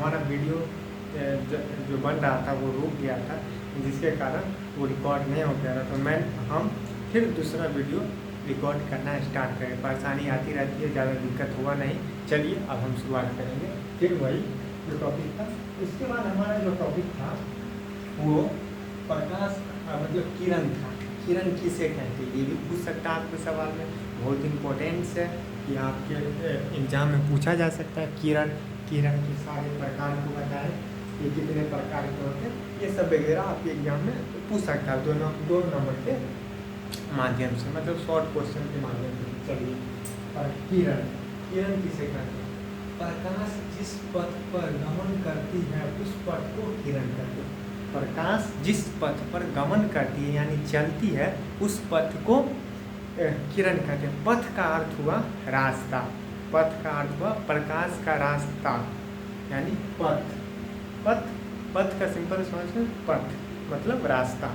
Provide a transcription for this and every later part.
हमारा वीडियो जो बन रहा था वो रुक गया था, जिसके कारण वो रिकॉर्ड नहीं हो गया था। तो हम फिर दूसरा वीडियो रिकॉर्ड करना स्टार्ट करें। परेशानी आती रहती है, ज़्यादा दिक्कत हुआ नहीं। चलिए अब हम शुरुआत करेंगे फिर वही जो टॉपिक था। उसके बाद हमारा जो टॉपिक था वो प्रकाश मतलब किरण था। किरण किसे कहते हैं ये भी पूछ सकता है आपके सवाल में, बहुत इम्पोर्टेंस है कि आपके एग्जाम में पूछा जा सकता है। किरण किरण के सारे प्रकार को बताएं, ये कितने प्रकार के होते हैं, ये सब वगैरह आपके एग्जाम में पूछ सकता है दो नंबर के माध्यम से, मतलब शॉर्ट क्वेश्चन के माध्यम से। चलिए किरण किरण किसे कहते हैं? प्रकाश जिस पथ पर गमन करती है उस पथ को किरण कहते हैं। प्रकाश जिस पथ पर गमन करती है यानी चलती है उस पथ को किरण कहते हैं। पथ का अर्थ हुआ रास्ता, पथ का अर्थ हुआ प्रकाश का रास्ता यानी पथ। पथ पथ का सिंपल समझ में, पथ मतलब रास्ता।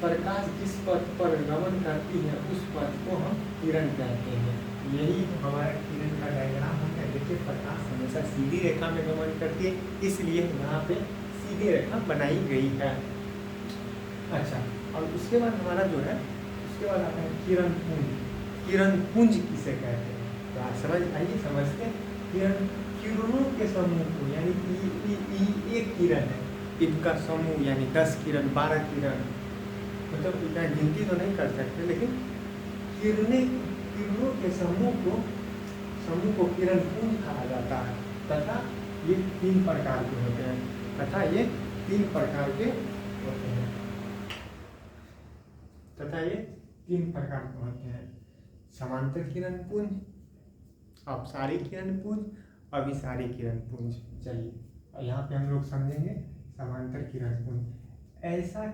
प्रकाश जिस पथ पर गमन करती है उस पथ को हम किरण कहते हैं। यही हमारा किरण का डायग्राम हम कहते हैं। प्रकाश हमेशा सीधी रेखा में गमन करती है, इसलिए यहाँ पे सीधी रेखा बनाई गई है। अच्छा, और उसके बाद हमारा जो है, उसके बाद आता है किरण पुंज। किरण पुंज किसे कहते हैं? तो आप आइए समझते हैं। किरणों के समूह को यानी एक किरण है, इनका समूह यानी 10 किरण 12 किरण, मतलब इतना गिनती तो नहीं कर सकते, लेकिन किरणों के समूह को किरण पुंज कहा जाता है। तथा ये 3 प्रकार के होते हैं। समांतर किरण पुंज, अपसारी किरण पुंज, अभिसारी किरण पुंज। चलिए यहाँ पे हम लोग समझेंगे समांतर किरण पुंज। ऐसे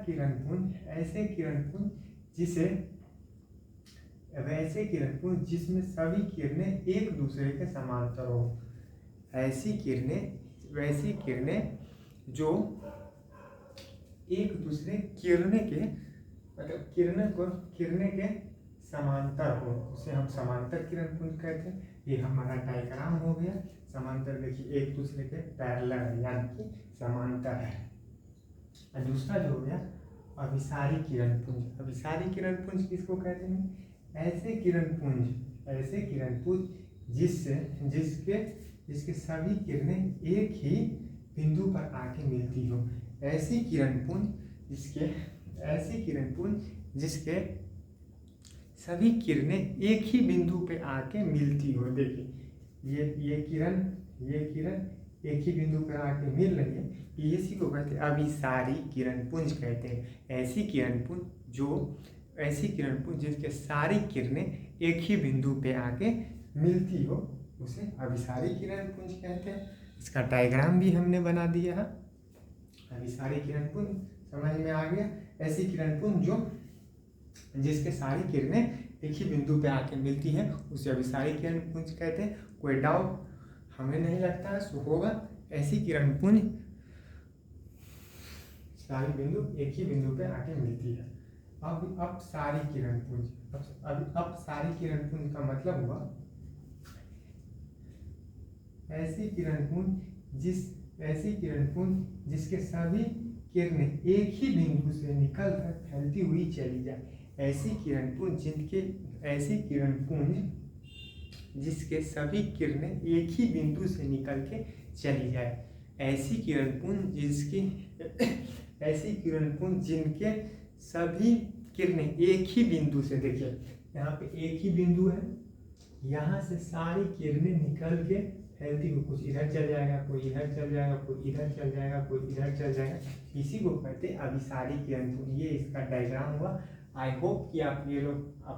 किरण पुंज जिसमें सभी किरणें एक दूसरे के समांतर हो। वैसी किरणें जो एक दूसरे किरणें के समांतर हो, उसे हम समांतर किरण पुंज कहते हैं। ये हमारा डायग्राम हो गया। समांतर देखिए एक दूसरे के पैरेलल है यानी कि समांतर है। दूसरा जो हो गया अभिसारी किरण पुंज। अभिसारी किरण पुंज किसको कहते हैं? ऐसे किरण पुंज जिसके सभी किरणें एक ही बिंदु पर आके मिलती हो। ऐसी किरण पुंज जिसके सभी किरणें एक ही बिंदु पे आके मिलती हो। देखिए ये किरण एक ही बिंदु पर आके मिल रही है, इसी को कहते हैं अभिसारी किरण पुंज कहते हैं। ऐसी किरण पुंज जिसके सारी किरणें एक ही बिंदु पे आके मिलती हो, उसे अभिसारी किरण पुंज कहते हैं। इसका डायग्राम भी हमने बना दिया है। अभिसारी किरण पुंज समझ में आ गया। ऐसी किरण पुंज जो जिसके सारी किरणें एक ही बिंदु पे आके मिलती हैं, उसे अभिसारी किरण पुंज कहते हैं। कोई डाउट हमें नहीं लगता है सो होगा। ऐसी किरण पुंज सारी बिंदु एक ही बिंदु पे आके मिलती है। अब सारी किरण पुंज का मतलब हुआ ऐसी किरण पुंज जिसके सभी किरणें एक ही बिंदु से निकलकर फैलती हुई चली जाए। ऐसी किरण पुंज जिसके सभी किरणें एक ही बिंदु से निकल के चली जाए। ऐसी किरण पुंज जिनके सभी किरणें एक ही बिंदु से, देखिए यहाँ पे एक ही बिंदु है, यहाँ से सारी किरणें निकल के फैलती हुई, कुछ इधर चल जाएगा, कोई इधर चल जाएगा, कोई इधर चल जाएगा, कोई इधर चल जाएगा, इसी को कहते हैं अभिसारी किरण पुंज। ये इसका डायग्राम हुआ। आई होप कि आप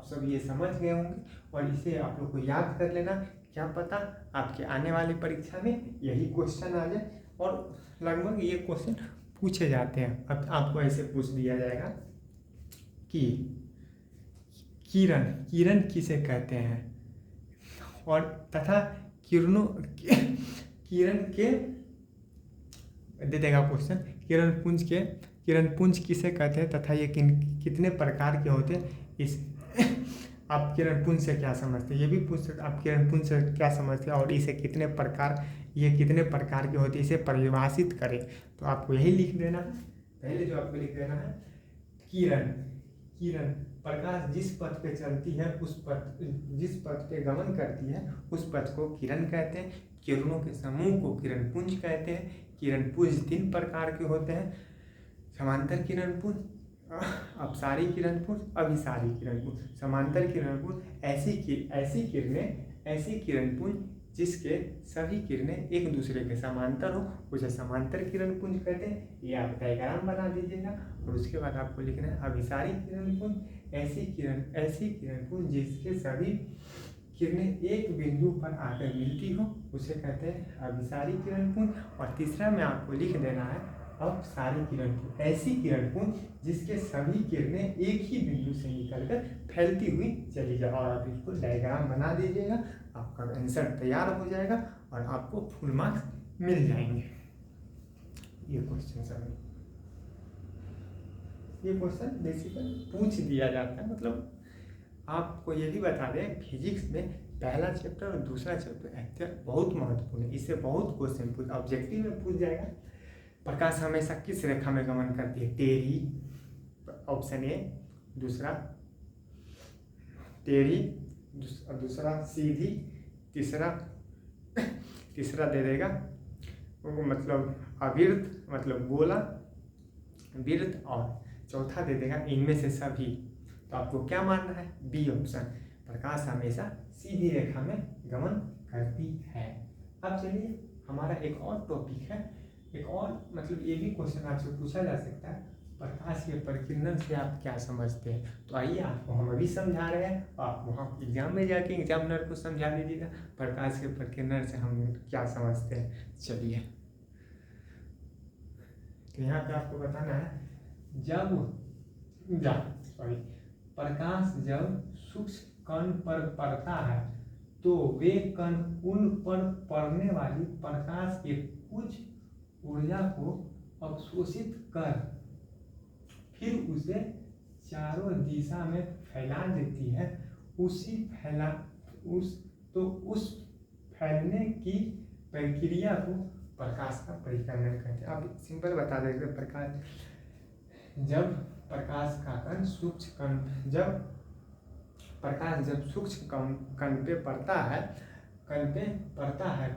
सब ये समझ गए होंगे और इसे आप लोग को याद कर लेना। क्या पता आपके आने वाली परीक्षा में यही क्वेश्चन आ जाए, और लगभग ये क्वेश्चन पूछे जाते हैं। अब आपको ऐसे पूछ दिया जाएगा कि किरण किसे कहते हैं, और तथा किरण के दे देगा क्वेश्चन, किरण पुंज किसे कहते हैं तथा ये कितने प्रकार के होते हैं, आप किरण पुंज से क्या समझते हैं, ये भी पूछ सकते आप किरण पुंज से क्या समझते हैं और इसे कितने प्रकार, ये कितने प्रकार की होती है, इसे परिभाषित करें। तो आपको यही लिख देना है, पहले जो आपको लिख देना है किरण। किरण प्रकाश जिस पथ पे चलती है उस पथ, जिस पथ पे गमन करती है उस पथ को किरण कहते हैं। किरणों के समूह को किरण पुंज कहते हैं। किरण पुंज 3 प्रकार के होते हैं, समांतर किरण पुंज, अपसारी किरण पुंज, अभिसारी किरण पुंज। समांतर किरण पुंज ऐसी किरण पुंज जिसके सभी किरणें एक दूसरे के समांतर हो, उसे समांतर किरण पुंज कहते हैं। ये आप डायग्राम बना दीजिएगा और उसके बाद आपको लिखना है अभिसारी किरण पुंज। ऐसी किरण पुंज जिसके सभी किरणें एक बिंदु पर आकर मिलती हो, उसे कहते हैं अभिसारी किरण पुंज। और तीसरा में आपको लिख देना है अपसारी किरण पुंज। ऐसी किरण पुंज जिसके सभी किरणें एक ही बिंदु से निकलकर फैलती हुई चली जाए। और आप इसको डायग्राम बना दीजिएगा, आपका आंसर तैयार हो जाएगा और आपको फुल मार्क्स मिल जाएंगे। ये क्वेश्चन बेसिकली पूछ दिया जाता है। मतलब आपको ये भी बता दें, फिजिक्स में पहला चैप्टर और दूसरा चैप्टर बहुत महत्वपूर्ण है। इससे बहुत क्वेश्चन पूछ ऑब्जेक्टिव में पूछ जाएगा। प्रकाश हमेशा किस रेखा में गमन करती है? टेढ़ी, ऑप्शन ए। दूसरा टेढ़ी, दूसरा सीधी, तीसरा दे देगा वो मतलब अवृत्त मतलब गोला वृत्त, और चौथा दे देगा इनमें से सभी। तो आपको क्या मानना है? बी ऑप्शन, प्रकाश हमेशा सीधी रेखा में गमन करती है। अब चलिए हमारा एक और टॉपिक है, एक और मतलब ये भी क्वेश्चन आपसे पूछा जा सकता है, प्रकाश के परिकिरण से आप क्या समझते हैं? तो आइए आपको हम अभी समझा रहे हैं, आप वहाँ एग्जाम में जाके एग्जामिनर को समझा दीजिएगा प्रकाश के परिकिरण से हम क्या समझते हैं। चलिए, तो यहाँ पे आपको बताना है, प्रकाश जब सूक्ष्म कण पर पड़ता है तो वे कण उन पर पड़ने वाली प्रकाश के कुछ ऊर्जा को अवशोषित कर फिर उसे चारों दिशा में फैला देती है। उस फैलने की प्रक्रिया को प्रकाश का परिक्रमण कहते हैं। आप सिंपल बता देते, जब प्रकाश का कण सूक्ष्म कण जब सूक्ष्म कण पे पड़ता है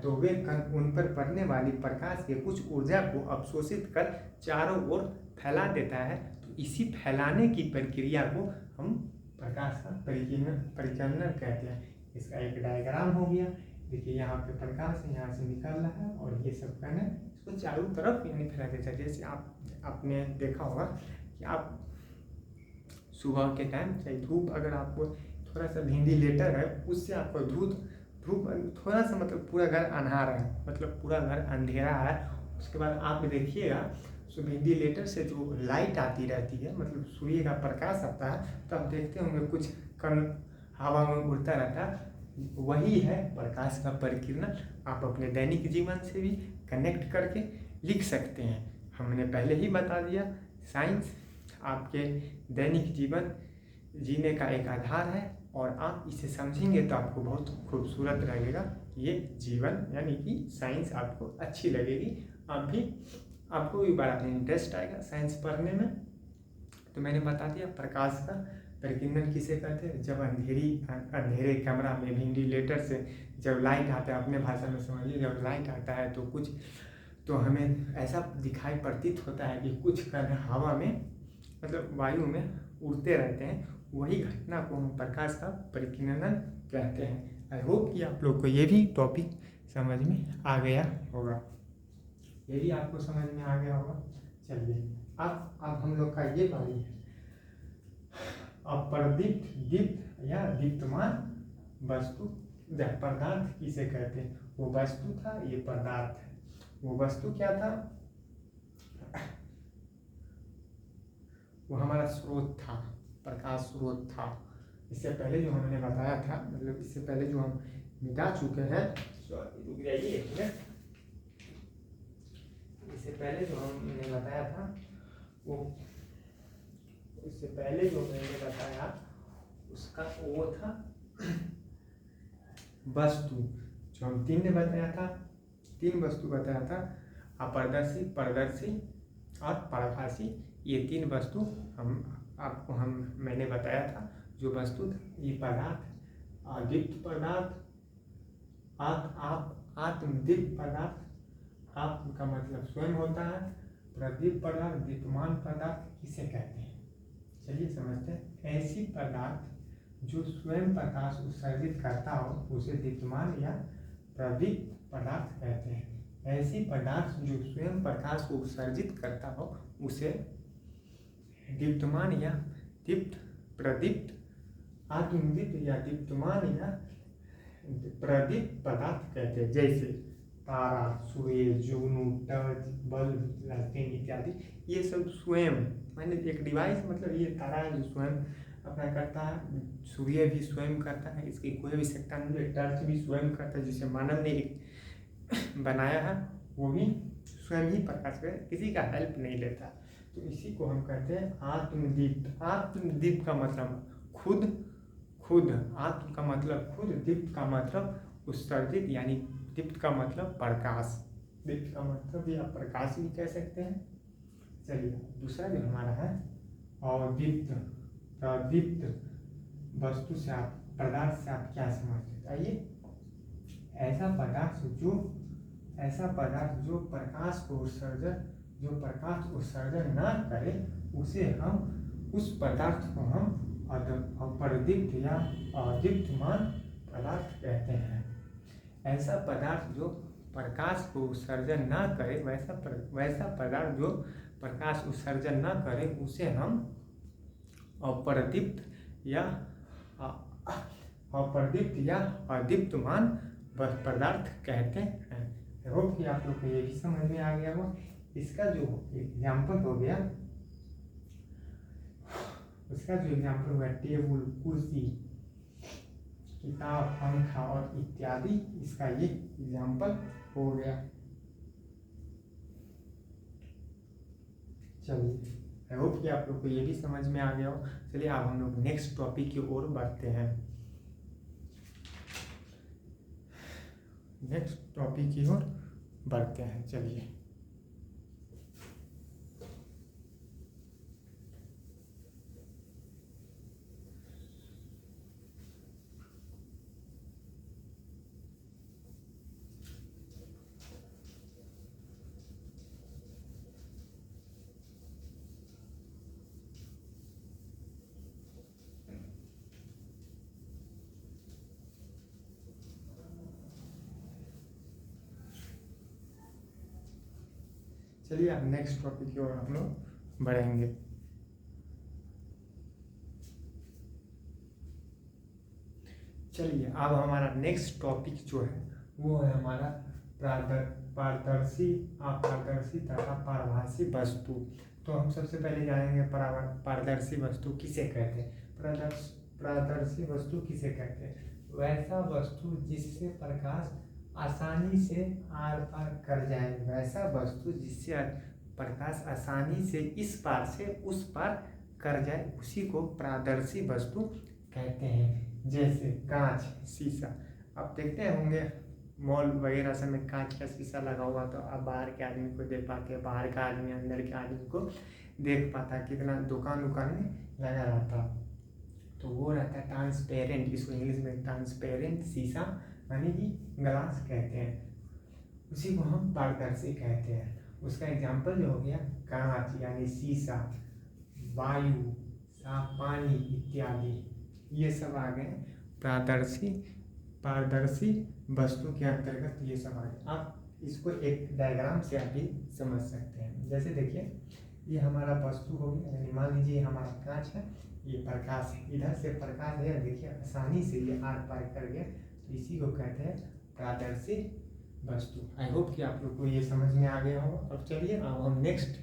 तो वे कण उन पर पड़ने वाली प्रकाश के कुछ ऊर्जा को अवशोषित कर चारों ओर फैला देता है। तो इसी फैलाने की प्रक्रिया को हम प्रकाश का परिक्रमण कहते हैं। इसका एक डायग्राम हो गया। देखिए यहाँ पे प्रकाश यहाँ से निकल रहा है और ये सब कण है, इसको चारों तरफ यानी फैला देता है। जैसे आपने देखा होगा कि आप सुबह के टाइम चाहे धूप, अगर आपको थोड़ा सा वेंटिलेटर है उससे आपको धूप थोड़ा सा मतलब पूरा घर अंधार है, मतलब पूरा घर अंधेरा है, उसके बाद आप देखिएगा तो वेंटिलेटर से जो लाइट आती रहती है, मतलब सूर्य का प्रकाश आता है, तो आप देखते होंगे कुछ कण हवा में उड़ता रहता है, वही है प्रकाश का परिकिरण। आप अपने दैनिक जीवन से भी कनेक्ट करके लिख सकते हैं। हमने पहले ही बता दिया, साइंस आपके दैनिक जीवन जीने का एक आधार है और आप इसे समझेंगे तो आपको बहुत खूबसूरत लगेगा ये जीवन, यानी कि साइंस आपको अच्छी लगेगी। आपको भी बड़ा इंटरेस्ट आएगा साइंस पढ़ने में। तो मैंने बता दिया प्रकाश का परिकिरण किसे कहते हैं। जब अंधेरे कमरा में वेंटिलेटर से जब लाइट आता है, अपने भाषा में समझिए, जब लाइट आता है तो हमें ऐसा दिखाई प्रतीत होता है कि कुछ कण हवा में मतलब वायु में उड़ते रहते हैं, वही घटना को हम प्रकाश का परिकिरण कहते हैं। आई होप कि आप लोग को ये भी टॉपिक समझ में आ गया होगा, ये भी आपको समझ में आ गया होगा। चलिए अब हम लोग का ये बारी है, अप्रदीप्त, दीप्त या दीप्तमान वस्तु पदार्थ किसे कहते हैं। वो वस्तु था, ये पदार्थ है। वो वस्तु क्या था? वो हमारा स्रोत था, प्रकाश स्रोत था। इससे पहले जो हमने बताया था, मतलब इससे पहले जो हम मिटा चुके हैं, रुक जाइए, इससे पहले जो हमने बताया था वो, इससे पहले जो मैंने बताया उसका वो था वस्तु, जो हम तीन ने बताया था, तीन वस्तु बताया था, अपारदर्शी, पारदर्शी और पारभासी। ये तीन वस्तु मैंने बताया था। जो वस्तु था ये पदार्थ, अदीप्त पदार्थ, आत्मदीप्त पदार्थ, आत्म का मतलब स्वयं होता है, प्रदीप्त पदार्थ, दीप्यमान पदार्थ किसे कहते हैं? चलिए समझते हैं। ऐसी पदार्थ जो स्वयं प्रकाश उत्सर्जित करता हो उसे दीप्यमान या प्रदीप्त पदार्थ कहते हैं। ऐसी पदार्थ जो स्वयं प्रकाश को उत्सर्जित करता हो उसे दीप्यमान या दीप्त, प्रदीप्त, आत्मदीप्त या दीप्यमान या प्रदीप्त पदार्थ कहते हैं। जैसे तारा, सूर्य, जुगनू, टॉर्च, बल्ब, लालटेन इत्यादि, ये सब स्वयं माने एक डिवाइस, मतलब ये तारा है जो स्वयं अपना करता है, सूर्य भी स्वयं करता है, इसकी कोई भी सत्ता नहीं है, टॉर्च भी स्वयं करता है, जिसे मानव ने एक बनाया है, वो भी स्वयं ही प्रकाश करे, किसी का हेल्प नहीं लेता। तो इसी को हम कहते हैं आत्मदीप्त। आत्मदीप्त का मतलब खुद, आत्म का मतलब खुद, दीप्त का मतलब उत्सर्जित, यानी दीप्त का मतलब प्रकाश, दीप्त का मतलब या प्रकाश भी कह सकते हैं। चलिए दूसरा जो हमारा है अदीप्त, प्रदीप्त वस्तु से आप, पदार्थ से आप क्या समझते हैं? आइए, ऐसा पदार्थ जो प्रकाश को उत्सर्जन, जो प्रकाश उत्सर्जन ना करे, उसे हम, उस पदार्थ को हम अप्रदीप्त या अदीप्तमान पदार्थ कहते हैं। ऐसा पदार्थ जो प्रकाश को उत्सर्जन ना करे, वैसा पदार्थ जो प्रकाश उत्सर्जन ना करे, उसे हम अप्रदीप्त या अदीप्तमान पदार्थ कहते हैं। आई होप कि आप लोग को ये भी समझ में आ गया हो। इसका जो एग्जाम्पल हो गया, उसका जो एग्जाम्पल हुआ टेबल, कुर्सी, किताब, पंखा और इत्यादि, इसका ये एग्जाम्पल हो गया। चलिए, आई होप कि आप लोग को ये भी समझ में आ गया हो। चलिए अब हम लोग नेक्स्ट टॉपिक की ओर बढ़ते हैं। नेक्स्ट टॉपिक की ओर बढ़ते हैं। चलिए, अब नेक्स्ट टॉपिक की ओर हम लोग बढ़ेंगे। चलिए, अब हमारा नेक्स्ट टॉपिक जो है वो है हमारा पारदर्शी, अपारदर्शी तथा पारभासी वस्तु। तो हम सबसे पहले जानेंगे पारदर्शी वस्तु किसे कहते हैं। पारदर्शी वस्तु किसे कहते हैं? वैसा वस्तु जिससे प्रकाश आसानी से आर पार कर जाए, वैसा वस्तु जिससे प्रकाश आसानी से इस पार से उस पार कर जाए, उसी को पारदर्शी वस्तु कहते हैं। जैसे कांच, शीशा, आप देखते होंगे मॉल वगैरह सब में कांच का शीशा लगा हुआ, तो आप बाहर के आदमी को देख पाते हैं, बाहर का आदमी अंदर के आदमी को देख पाता है, कितना दुकान में लगा रहता। तो वो रहता है ट्रांसपेरेंट, इसको इंग्लिश में ट्रांसपेरेंट शीशा यानी कि ग्लास कहते हैं, उसी को हम पारदर्शी कहते हैं। उसका एग्जाम्पल जो हो गया कांच यानी शीशा, वायु, साफ पानी इत्यादि, ये सब आ गए पारदर्शी वस्तु के अंतर्गत। ये सब आ गए। आप इसको एक डायग्राम से आप भी समझ सकते हैं। जैसे देखिए, ये हमारा वस्तु हो गया, यानी मान लीजिए हमारा कांच है, ये प्रकाश है, इधर से प्रकाश है, देखिए आसानी से ये आर पार कर गया, तो इसी को कहते हैं पारदर्शी वस्तु। आई होप कि आप लोग को ये समझ में आ गया होगा। अब चलिए अब हम नेक्स्ट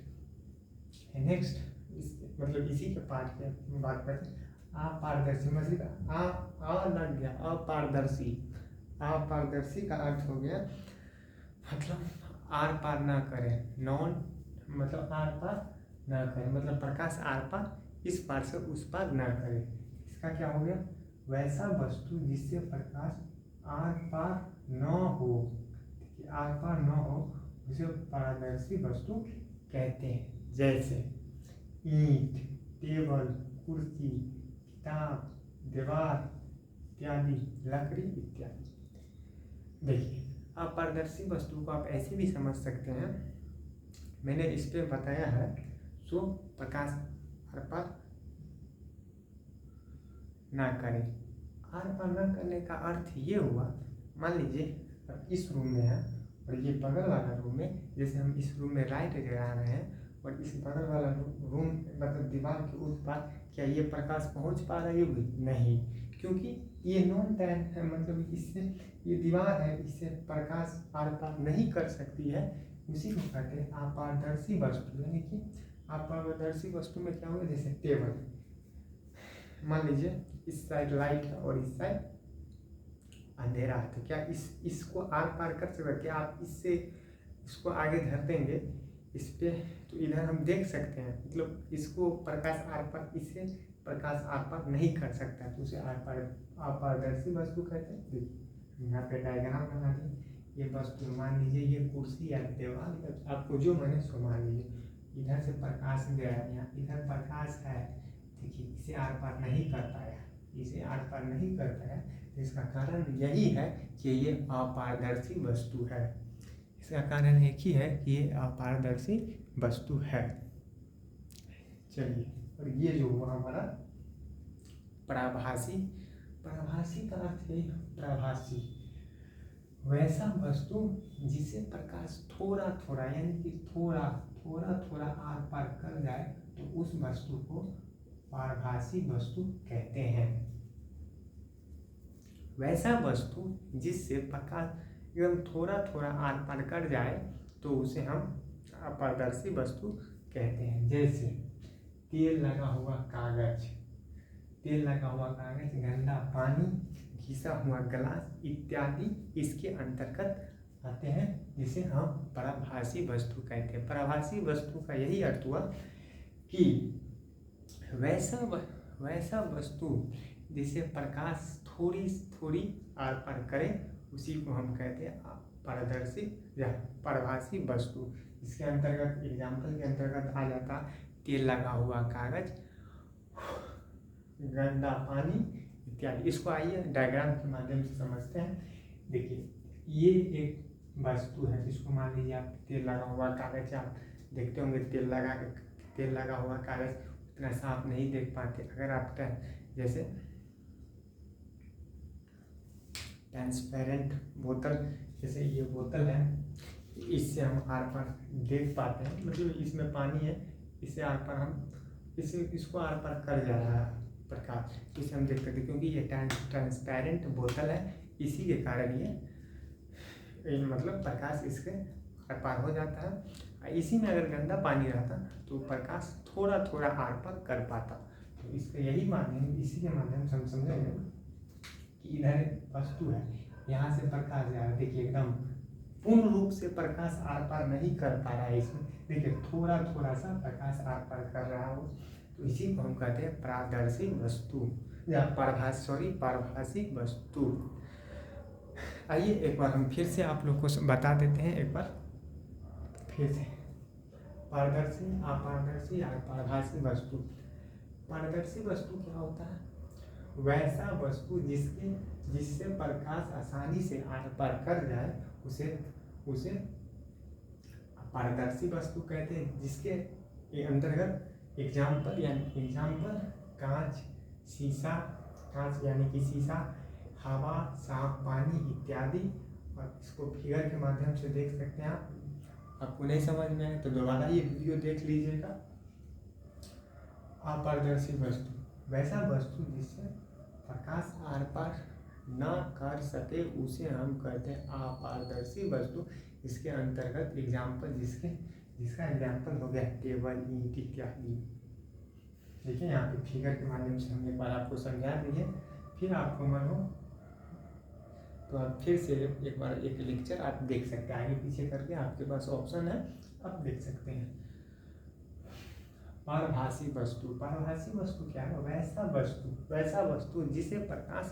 मतलब इसी के पार्ट पे बात करते हैं। अपारदर्शी मतलब आ लग गया, अपारदर्शी का अर्थ हो गया मतलब आर पार ना करे, नॉन मतलब आर पार ना करे, मतलब प्रकाश आर पार इस पार से उस पार ना करे, इसका क्या हो गया, वैसा वस्तु जिससे प्रकाश आर पार न हो, आर पार न हो उसे पारदर्शी वस्तु कहते हैं। जैसे ईंट, टेबल, कुर्सी, किताब, दीवार इत्यादि, लकड़ी इत्यादि। देखिए, अपारदर्शी वस्तु को आप ऐसे भी समझ सकते हैं, मैंने इस पे बताया है, सो प्रकाश आर पार ना करें। आर पार न करने का अर्थ ये हुआ, मान लीजिए इस रूम में है और ये बगल वाला रूम है, जैसे हम इस रूम में लाइट जला रहे हैं और इस बगल वाला रूम मतलब दीवार के उस पार, क्या ये प्रकाश पहुंच पा रही होगी? नहीं, क्योंकि ये नॉन डायरेक्ट है, मतलब इससे ये दीवार है, इससे प्रकाश आर पार नहीं कर सकती है। उसी को कहते हैं अपारदर्शी वस्तु। यानी कि अपारदर्शी वस्तु में क्या होगा, जैसे टेबल, मान लीजिए इस साइड लाइट है और इस साइड अंधेरा है, तो क्या इसको आर पार कर सकते हैं? क्या आप इससे इसको आगे धर देंगे इस पे, तो इधर हम देख सकते हैं, मतलब इसको प्रकाश आर पार, इससे प्रकाश आर पार नहीं कर सकता, तो उसे आर पार अपारदर्शी वस्तु कहते हैं। देखिए यहाँ पे डायग्राम बना दिए, ये वस्तु मान लीजिए ये कुर्सी या दीवार, आपको जो माने सो मान लीजिए, इधर से प्रकाश गया, यहाँ इधर प्रकाश है, देखिए इसे आर पार नहीं कर पाया, इसे आर पार नहीं कर पाया, तो इसका कारण यही है कि ये अपारदर्शी वस्तु है। इसका कारण एक ही है कि ये अपारदर्शी वस्तु है। चलिए, और ये जो हुआ हमारा पराभासी, पराभासी का अर्थ है प्रभासी, वैसा वस्तु जिसे प्रकाश थोड़ा थोड़ा, यानी कि थोड़ा थोड़ा आर पार कर जाए, तो उस वस्तु को पारभासी वस्तु कहते हैं। वैसा वस्तु जिससे प्रकाश एकदम थोड़ा आर पार कर जाए, तो उसे हम अपारदर्शी वस्तु कहते हैं। जैसे तेल लगा हुआ कागज, गंदा पानी, घिसा हुआ गिलास इत्यादि इसके अंतर्गत आते हैं, जिसे हम पराभासी वस्तु कहते हैं। पराभासी वस्तु का यही अर्थ हुआ कि वैसा वस्तु जिसे प्रकाश थोड़ी आर पार करे, उसी को हम कहते हैं पारदर्शी या पराभासी वस्तु। इसके अंतर्गत एग्जाम्पल के अंतर्गत आ जाता तेल लगा हुआ कागज, गंदा पानी इत्यादि। इसको आइए डायग्राम के माध्यम से समझते हैं। देखिए, ये एक वस्तु है, इसको मान लीजिए आप तेल लगा हुआ कागज, आप देखते होंगे तेल लगा हुआ कागज इतना साफ नहीं देख पाते। अगर आप जैसे ट्रांसपेरेंट बोतल, जैसे ये बोतल है, इससे हम आर पार देख पाते हैं, मतलब इसमें पानी है, इससे आर पार हम इसको आर पार कर जा रहा है प्रकाश, इसे हम देख सकते हैं, क्योंकि ये ट्रांसपेरेंट बोतल है, इसी के कारण ये मतलब प्रकाश इसके आर पार हो जाता है। इसी में अगर गंदा पानी रहता तो प्रकाश थोड़ा आर पार कर पाता। तो इसका यही माध्यम, इसी के माध्यम से हम समझेंगे कि इधर वस्तु है, यहाँ से प्रकाश जा रहा है, देखिए एकदम पूर्ण रूप से प्रकाश आर पार नहीं कर पा रहा है, इसमें देखिए थोड़ा सा प्रकाश आर पार कर रहा हो, तो इसी को हम कहते हैं पारदर्शी वस्तु या पारभासी वस्तु। आइए एक बार हम फिर से आप लोग को बता देते हैं, एक बार फिर से पारदर्शी, अपारदर्शी या पारभासी वस्तु। पारदर्शी वस्तु क्या होता है? वैसा वस्तु जिससे प्रकाश आसानी से आर पार कर जाए, उसे पारदर्शी वस्तु कहते हैं। जिसके अंतर्गत एग्जाम्पल कांच, शीशा, कांच यानी कि शीशा, हवा, साफ पानी इत्यादि। और इसको फिगर के माध्यम से देख सकते हैं आप। आपको नहीं समझ में आए तो दोबारा ये वीडियो देख लीजिएगा। अपारदर्शी वस्तु, वैसा वस्तु जिससे प्रकाश आर पार ना कर सके, उसे हम कहते हैं अपारदर्शी वस्तु। इसके अंतर्गत एग्जाम्पल जिसका एग्जाम्पल हो गया टेबल, ईंट इत्यादि। देखिए यहाँ पे फिगर के माध्यम से हम एक बार आपको समझा दिए, फिर आपको मन हो तो आप फिर से एक बार एक लेक्चर आप देख सकते हैं, आगे पीछे करके आपके पास ऑप्शन है, आप देख सकते हैं। परभासी वस्तु। परभासी वस्तु क्या है? वैसा वस्तु जिसे प्रकाश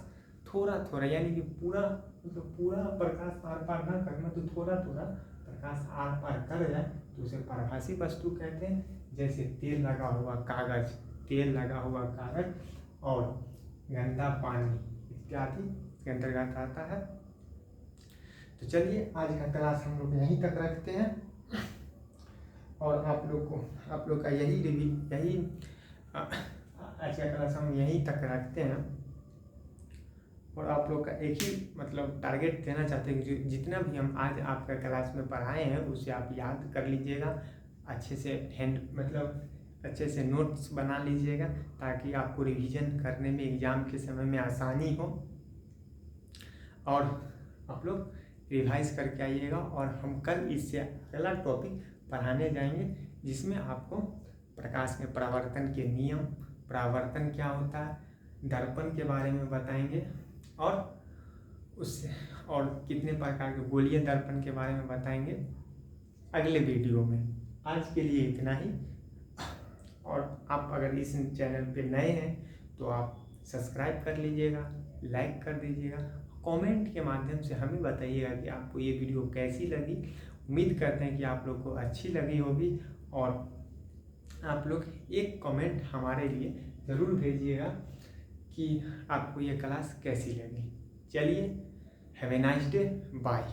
थोड़ा थोड़ा यानी कि पूरा मतलब पूरा प्रकाश आर पार ना करना, तो थोड़ा थोड़ा प्रकाश आर पार कर जाए तो उसे परभासी वस्तु कहते हैं। जैसे तेल लगा हुआ कागज और गंदा पानी इत्यादि के अंतर्गत आता है। तो चलिए आज का क्लास हम लोग यहीं तक रखते हैं और आप लोग का यही आज का क्लास हम यहीं तक रखते हैं। और आप लोग का एक ही मतलब टारगेट देना चाहते हैं कि जितना भी हम आज आपका क्लास में पढ़ाए हैं उसे आप याद कर लीजिएगा, अच्छे से नोट्स बना लीजिएगा ताकि आपको रिवीजन करने में एग्ज़ाम के समय में आसानी हो। और आप लोग रिवाइज करके आइएगा और हम कल इससे अगला टॉपिक पढ़ाने जाएंगे जिसमें आपको प्रकाश में परावर्तन के नियम, परावर्तन क्या होता है, दर्पण के बारे में बताएंगे और कितने प्रकार के गोलीय दर्पण के बारे में बताएंगे अगले वीडियो में। आज के लिए इतना ही। और आप अगर इस चैनल पे नए हैं तो आप सब्सक्राइब कर लीजिएगा, लाइक कर दीजिएगा, कमेंट के माध्यम से हमें बताइएगा कि आपको ये वीडियो कैसी लगी। उम्मीद करते हैं कि आप लोग को अच्छी लगी होगी और आप लोग एक कमेंट हमारे लिए ज़रूर भेजिएगा कि आपको ये क्लास कैसी लगी। चलिए, have a nice day, bye.